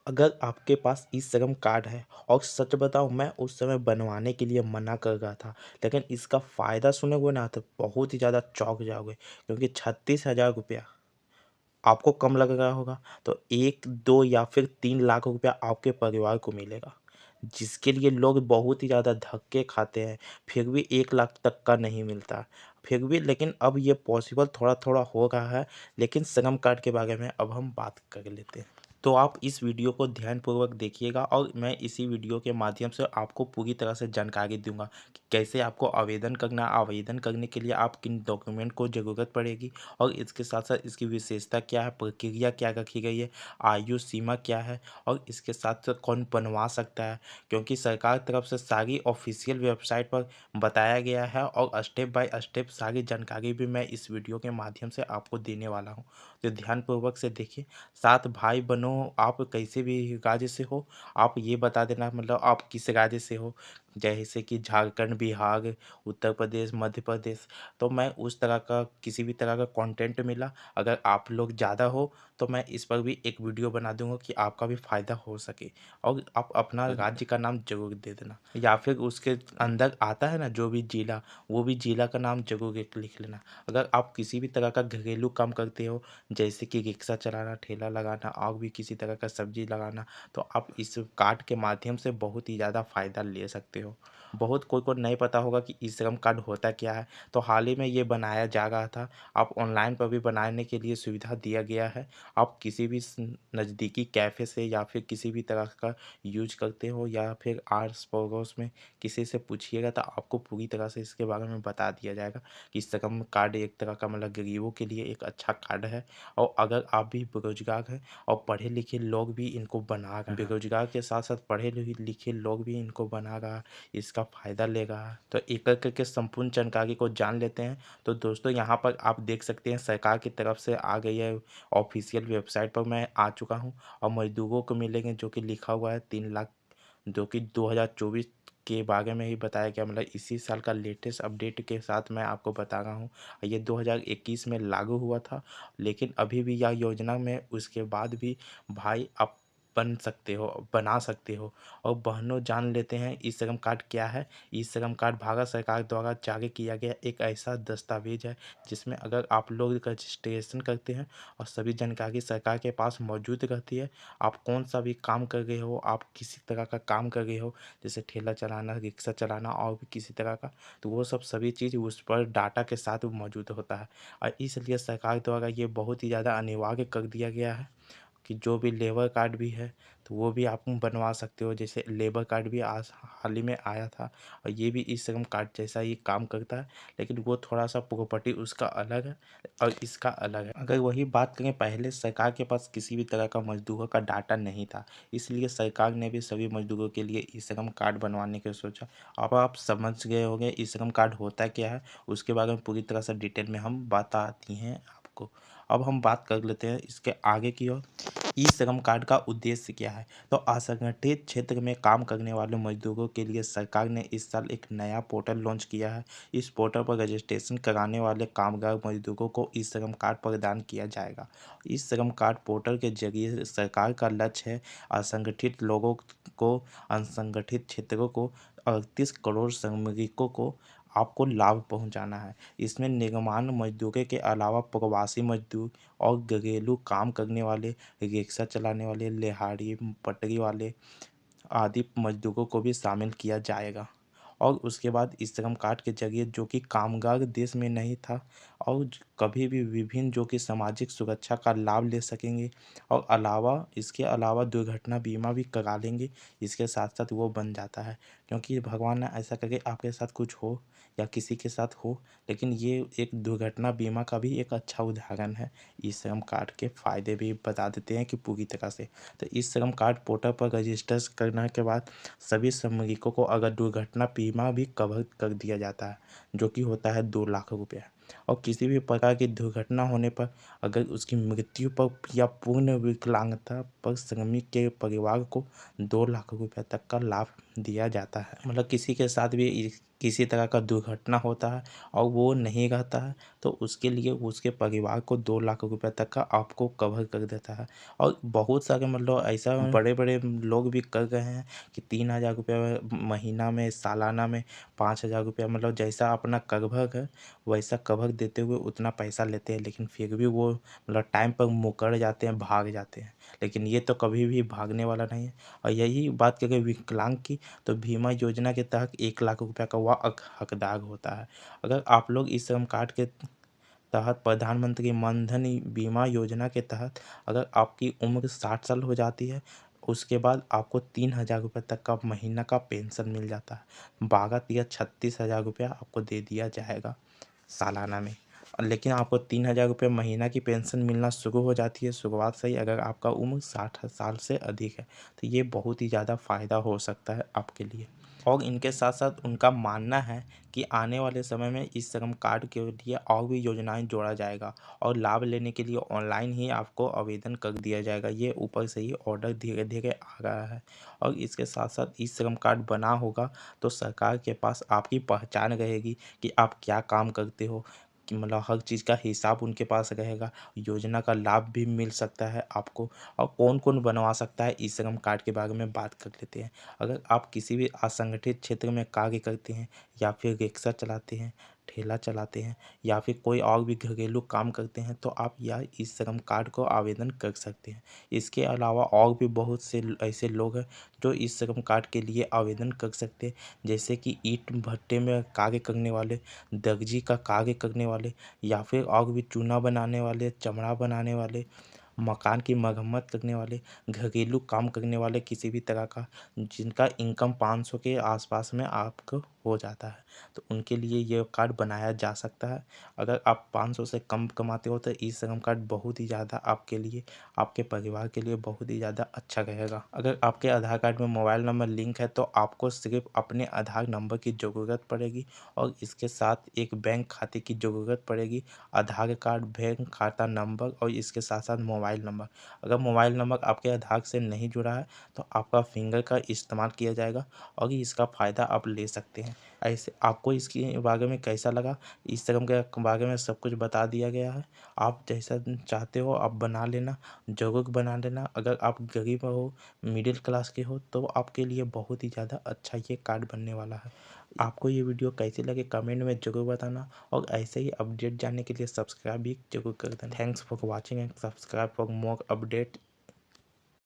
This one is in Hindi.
अगर आपके पास ई-श्रम कार्ड है और सच बताऊँ मैं उस समय बनवाने के लिए मना कर रहा था, लेकिन इसका फ़ायदा सुनोगे ना तो बहुत ही ज़्यादा चौंक जाओगे क्योंकि 36,000 रुपया आपको कम लग रहा होगा, तो 1, 2 या फिर 3 लाख रुपया आपके परिवार को मिलेगा, जिसके लिए लोग बहुत ही ज़्यादा धक्के खाते हैं, फिर भी 1 लाख तक का नहीं मिलता। फिर भी लेकिन अब ये पॉसिबल थोड़ा-थोड़ा हो रहा है, लेकिन श्रम कार्ड के बारे में अब हम बात कर लेते हैं। तो आप इस वीडियो को ध्यानपूर्वक देखिएगा और मैं इसी वीडियो के माध्यम से आपको पूरी तरह से जानकारी दूँगा कि कैसे आपको आवेदन करना है, आवेदन करने के लिए आप किन डॉक्यूमेंट को ज़रूरत पड़ेगी और इसके साथ-साथ इसकी विशेषता क्या है, प्रक्रिया क्या रखी गई है, आयु सीमा क्या है और इसके साथ-साथ कौन बनवा सकता है। क्योंकि सरकार तरफ से सारी ऑफ़िशियल वेबसाइट पर बताया गया है और स्टेप बाय स्टेप सारी जानकारी भी मैं इस वीडियो के माध्यम से आपको देने वाला हूँ। तो ध्यानपूर्वक से देखिए। 7 भाई-बहनों आप कैसे भी राज्य से हो, आप ये बता देना मतलब आप किस राज्य से हो, जैसे कि झारखंड, बिहार, उत्तर प्रदेश, मध्य प्रदेश। तो मैं उस तरह का किसी भी तरह का कंटेंट मिला, अगर आप लोग ज़्यादा हो, तो मैं इस पर भी एक वीडियो बना दूँगा कि आपका भी फ़ायदा हो सके और आप अपना राज्य का नाम ज़रूर दे देना या फिर उसके अंदर आता है ना जो भी ज़िला, वो भी ज़िला का नाम ज़रूर एक लिख लेना। अगर आप किसी भी तरह का घरेलू काम करते हो, जैसे कि रिक्शा चलाना, ठेला लगाना और भी किसी तरह का सब्जी लगाना, तो आप इस कार्ड के माध्यम से बहुत ही ज़्यादा फ़ायदा ले सकते हो। बहुत कोई को नहीं पता होगा कि ई श्रम कार्ड होता क्या है, तो हाल ही में ये बनाया जा रहा था। आप ऑनलाइन पर भी बनाने के लिए सुविधा दिया गया है। आप किसी भी नज़दीकी कैफ़े से या फिर किसी भी तरह का यूज करते हो या फिर आस पड़ोस में किसी से पूछिएगा तो आपको पूरी तरह से इसके बारे में बता दिया जाएगा कि श्रम कार्ड एक तरह का मतलब गरीबों के लिए एक अच्छा कार्ड है। और अगर आप भी बेरोजगार हैं और पढ़े लिखे लोग भी इनको बना रहे हैं, बेरोजगार के साथ साथ पढ़े लिखे लोग भी इनको बना रहा है, इसका फ़ायदा ले रहा है। तो एक एक करके संपूर्ण जानकारी को जान लेते हैं। तो दोस्तों यहाँ पर आप देख सकते हैं सरकार की तरफ से आ गई है, ऑफिशियल वेबसाइट पर मैं आ चुका हूँ और मजदूरों को मिलेंगे जो कि लिखा हुआ है 3 लाख, जो कि 2024 के बारे में ही बताया गया, मतलब इसी साल का लेटेस्ट अपडेट के साथ मैं आपको बता रहा हूँ। ये 2021 में लागू हुआ था, लेकिन अभी भी यह योजना में उसके बाद भी भाई आप बन सकते हो, बना सकते हो। और बहनों जान लेते हैं ई श्रम कार्ड क्या है। ई श्रम कार्ड भारत सरकार द्वारा जारी किया गया एक ऐसा दस्तावेज है जिसमें अगर आप लोग रजिस्ट्रेशन करते हैं और सभी जानकारी सरकार के पास मौजूद रहती है। आप कौन सा भी काम कर रहे हो, आप किसी तरह का काम कर रहे हो, जैसे ठेला चलाना, रिक्शा चलाना और भी किसी तरह का, तो वो सब सभी चीज़ उस पर डाटा के साथ मौजूद होता है। और इसलिए सरकार द्वारा ये बहुत ही ज़्यादा अनिवार्य कर दिया गया है कि जो भी लेबर कार्ड भी है तो वो भी आप बनवा सकते हो। जैसे लेबर कार्ड भी आज हाल ही में आया था और ये भी ई श्रम कार्ड जैसा ही काम करता है, लेकिन वो थोड़ा सा प्रॉपर्टी उसका अलग है और इसका अलग है। अगर वही बात करें, पहले सरकार के पास किसी भी तरह का मजदूरों का डाटा नहीं था, इसलिए सरकार ने भी सभी मजदूरों के लिए ई श्रम कार्ड बनवाने की सोचा। अब आप समझ गए होंगे ई श्रम कार्ड होता क्या है, उसके बारे में पूरी तरह से डिटेल में हम बताती हैं आपको। अब हम बात कर लेते हैं इसके आगे की ओर। ई श्रम कार्ड का उद्देश्य क्या है? तो असंगठित क्षेत्र में काम करने वाले मजदूरों के लिए सरकार ने इस साल एक नया पोर्टल लॉन्च किया है। इस पोर्टल पर रजिस्ट्रेशन कराने वाले कामगार मजदूरों को ई श्रम कार्ड प्रदान किया जाएगा। ई श्रम कार्ड पोर्टल के जरिए सरकार का लक्ष्य है असंगठित लोगों को, असंगठित क्षेत्रों को, 38 करोड़ श्रमिकों को आपको लाभ पहुंचाना है। इसमें निर्माण मजदूरों के अलावा प्रवासी मजदूर और घरेलू काम करने वाले, रिक्शा चलाने वाले, दिहाड़ी पटरी वाले आदि मजदूरों को भी शामिल किया जाएगा। और उसके बाद इस श्रम कार्ड के जरिए जो कि कामगार देश में नहीं था और कभी भी विभिन्न जो कि सामाजिक सुरक्षा का लाभ ले सकेंगे और इसके अलावा दुर्घटना बीमा भी करा लेंगे। इसके साथ साथ वो बन जाता है, क्योंकि भगवान ना ऐसा करके आपके साथ कुछ हो या किसी के साथ हो, लेकिन ये एक दुर्घटना बीमा का भी एक अच्छा उदाहरण है। इस श्रम कार्ड के फ़ायदे भी बता देते हैं कि पूरी तरह से। तो इस श्रम कार्ड पोर्टल पर रजिस्टर करने के बाद सभी श्रमिकों को अगर दुर्घटना बीमा भी कवर कर दिया जाता है, जो कि होता है 2 लाख रुपया। और किसी भी प्रकार की दुर्घटना होने पर अगर उसकी मृत्यु पर या पूर्ण विकलांगता पर श्रमिक के परिवार को 2 लाख रुपये तक का लाभ दिया जाता है। मतलब किसी के साथ भी किसी तरह का दुर्घटना होता है और वो नहीं रहता है, तो उसके लिए उसके परिवार को 2 लाख रुपए तक का आपको कवर कर देता है। और बहुत सारे मतलब ऐसा बड़े-बड़े लोग भी कर रहे हैं कि 3,000 रुपये महीना में, सालाना में 5,000 रुपया, मतलब जैसा अपना कवर है वैसा कवर देते हुए उतना पैसा लेते हैं, लेकिन फिर भी वो मतलब टाइम पर मुकर जाते हैं, भाग जाते हैं। लेकिन ये तो कभी भी भागने वाला नहीं है। और यही बात करें विकलांग की, तो बीमा योजना के तहत 1 लाख रुपया का वह हकदार होता है। अगर आप लोग इस श्रम कार्ड के तहत प्रधानमंत्री मनधन बीमा योजना के तहत अगर आपकी उम्र 60 साल हो जाती है, उसके बाद आपको 3,000 रुपये तक का महीना का पेंशन मिल जाता है। 12 या 36,000 रुपया आपको दे दिया जाएगा सालाना में। लेकिन आपको 3,000 रुपये महीना की पेंशन मिलना शुरू हो जाती है शुरुआत से ही, अगर आपका उम्र 60 साल से अधिक है। तो ये बहुत ही ज़्यादा फ़ायदा हो सकता है आपके लिए। और इनके साथ साथ उनका मानना है कि आने वाले समय में इस श्रम कार्ड के लिए और भी योजनाएं जोड़ा जाएगा, और लाभ लेने के लिए ऑनलाइन ही आपको आवेदन कर दिया जाएगा। ये ऊपर से ही ऑर्डर धीरे धीरे आ रहा है। और इसके साथ साथ इस श्रम कार्ड बना होगा तो सरकार के पास आपकी पहचान रहेगी कि आप क्या काम करते हो, कि मतलब हर चीज़ का हिसाब उनके पास रहेगा। योजना का लाभ भी मिल सकता है आपको। और कौन कौन बनवा सकता है इस श्रम कार्ड के बारे में बात कर लेते हैं। अगर आप किसी भी असंगठित क्षेत्र में कार्य करते हैं, या फिर रिक्शा चलाते हैं, ठेला चलाते हैं, या फिर कोई और भी घरेलू काम करते हैं, तो आप यह इस श्रम कार्ड को आवेदन कर सकते हैं। इसके अलावा और भी बहुत से ऐसे लोग हैं जो इस श्रम कार्ड के लिए आवेदन कर सकते हैं, जैसे कि ईंट भट्टे में कार्य करने वाले, दर्जी का कार्य करने वाले, या फिर और भी चूना बनाने वाले, चमड़ा बनाने वाले, मकान की मरम्मत करने वाले, घरेलू काम करने वाले, किसी भी तरह का जिनका इनकम 500 के आसपास में आपको हो जाता है, तो उनके लिए ये कार्ड बनाया जा सकता है। अगर आप 500 से कम कमाते हो तो ई श्रम कार्ड बहुत ही ज़्यादा आपके लिए, आपके परिवार के लिए बहुत ही ज़्यादा अच्छा रहेगा। अगर आपके आधार कार्ड में मोबाइल नंबर लिंक है तो आपको सिर्फ अपने आधार नंबर की ज़रूरत पड़ेगी, और इसके साथ एक बैंक खाते की ज़रूरत पड़ेगी। आधार कार्ड, बैंक खाता नंबर और इसके साथ साथ मोबाइल नंबर। अगर मोबाइल नंबर आपके आधार से नहीं जुड़ा है तो आपका फिंगर का इस्तेमाल किया जाएगा, और इसका फ़ायदा आप ले सकते हैं। ऐसे आपको इसके बारे में कैसा लगा? इस श्रम के बारे में सब कुछ बता दिया गया है। आप जैसा चाहते हो आप बना लेना, ज़रूर बना लेना। अगर आप गरीब हो, मिडिल क्लास के हो, तो आपके लिए बहुत ही ज़्यादा अच्छा ये कार्ड बनने वाला है। आपको ये वीडियो कैसी लगे कमेंट में ज़रूर बताना, और ऐसे ही अपडेट जानने के लिए सब्सक्राइब भी ज़रूर कर देना। Thanks for watching and subscribe for more update.